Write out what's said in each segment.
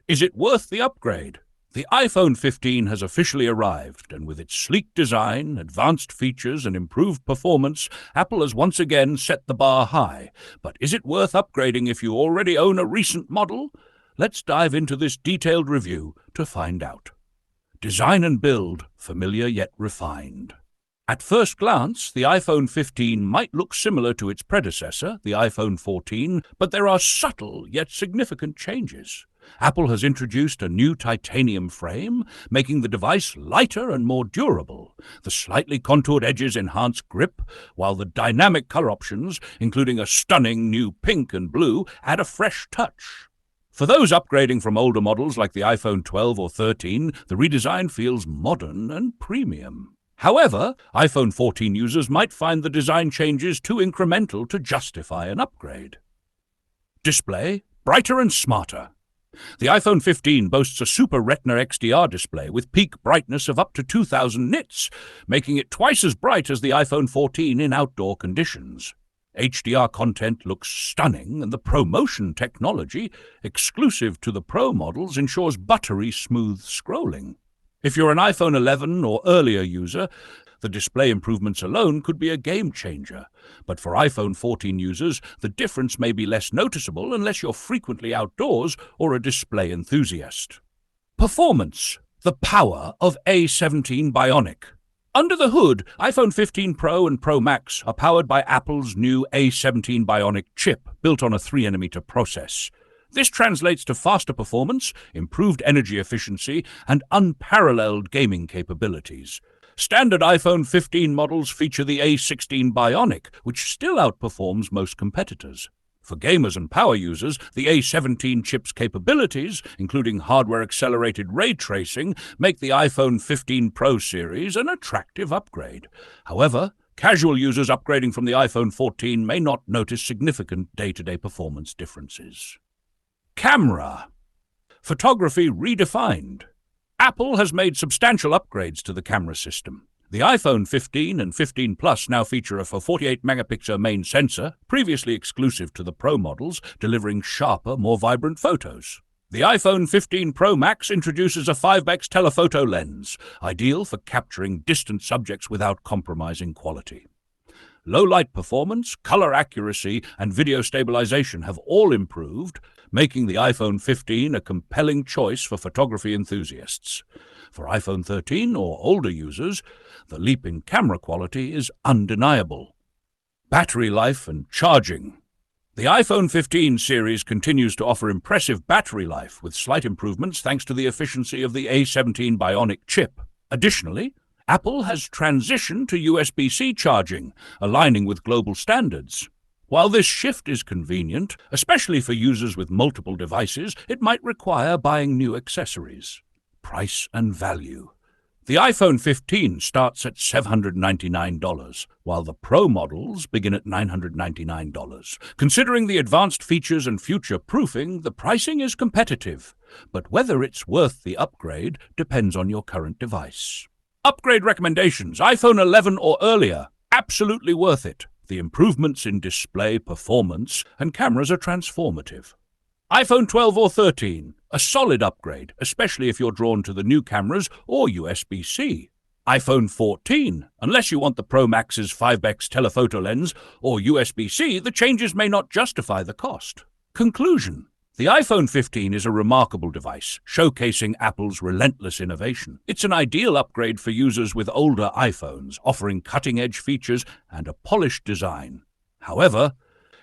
Is it worth the upgrade? The iPhone 15 has officially arrived, and with its sleek design, advanced features, and improved performance, Apple has once again set the bar high. But is it worth upgrading if you already own a recent model? Let's dive into this detailed review to find out. Design and build, familiar yet refined. At first glance, the iPhone 15 might look similar to its predecessor, the iPhone 14, but there are subtle yet significant changes. Apple has introduced a new titanium frame, making the device lighter and more durable. The slightly contoured edges enhance grip, while the dynamic color options, including a stunning new pink and blue, add a fresh touch. For those upgrading from older models like the iPhone 12 or 13, the redesign feels modern and premium. However, iPhone 14 users might find the design changes too incremental to justify an upgrade. Display, brighter and smarter. The iPhone 15 boasts a Super Retina XDR display with peak brightness of up to 2000 nits, making it twice as bright as the iPhone 14 in outdoor conditions. HDR content looks stunning, and the ProMotion technology, exclusive to the Pro models, ensures buttery smooth scrolling. If you're an iPhone 11 or earlier user, the display improvements alone could be a game changer. But for iPhone 14 users, the difference may be less noticeable unless you're frequently outdoors or a display enthusiast. Performance. The power of A17 Bionic. Under the hood, iPhone 15 Pro and Pro Max are powered by Apple's new A17 Bionic chip, built on a 3nm process. This translates to faster performance, improved energy efficiency, and unparalleled gaming capabilities. Standard iPhone 15 models feature the A16 Bionic, which still outperforms most competitors. For gamers and power users, the A17 chip's capabilities, including hardware-accelerated ray tracing, make the iPhone 15 Pro series an attractive upgrade. However, casual users upgrading from the iPhone 14 may not notice significant day-to-day performance differences. Camera. Photography redefined. Apple has made substantial upgrades to the camera system. The iPhone 15 and 15 Plus now feature a 48-megapixel main sensor, previously exclusive to the Pro models, delivering sharper, more vibrant photos. The iPhone 15 Pro Max introduces a 5x telephoto lens, ideal for capturing distant subjects without compromising quality. Low-light performance, color accuracy, and video stabilization have all improved, making the iPhone 15 a compelling choice for photography enthusiasts. For iPhone 13 or older users, the leap in camera quality is undeniable. Battery life and charging. The iPhone 15 series continues to offer impressive battery life, with slight improvements thanks to the efficiency of the A17 Bionic chip. Additionally, Apple has transitioned to USB-C charging, aligning with global standards. While this shift is convenient, especially for users with multiple devices, it might require buying new accessories. Price and value. The iPhone 15 starts at $799, while the Pro models begin at $999. Considering the advanced features and future proofing, the pricing is competitive. But whether it's worth the upgrade depends on your current device. Upgrade recommendations: iPhone 11 or earlier, absolutely worth it. The improvements in display, performance, and cameras are transformative. iPhone 12 or 13, a solid upgrade, especially if you're drawn to the new cameras or USB-C. iPhone 14, unless you want the Pro Max's 5x telephoto lens or USB-C, the changes may not justify the cost. Conclusion. The iPhone 15 is a remarkable device, showcasing Apple's relentless innovation. It's an ideal upgrade for users with older iPhones, offering cutting-edge features and a polished design. However,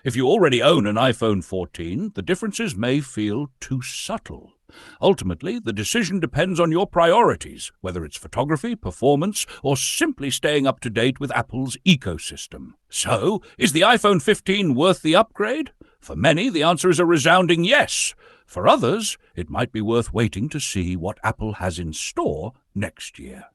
if you already own an iPhone 14, the differences may feel too subtle. Ultimately, the decision depends on your priorities, whether it's photography, performance, or simply staying up to date with Apple's ecosystem. So, is the iPhone 15 worth the upgrade? For many, the answer is a resounding yes. For others, it might be worth waiting to see what Apple has in store next year.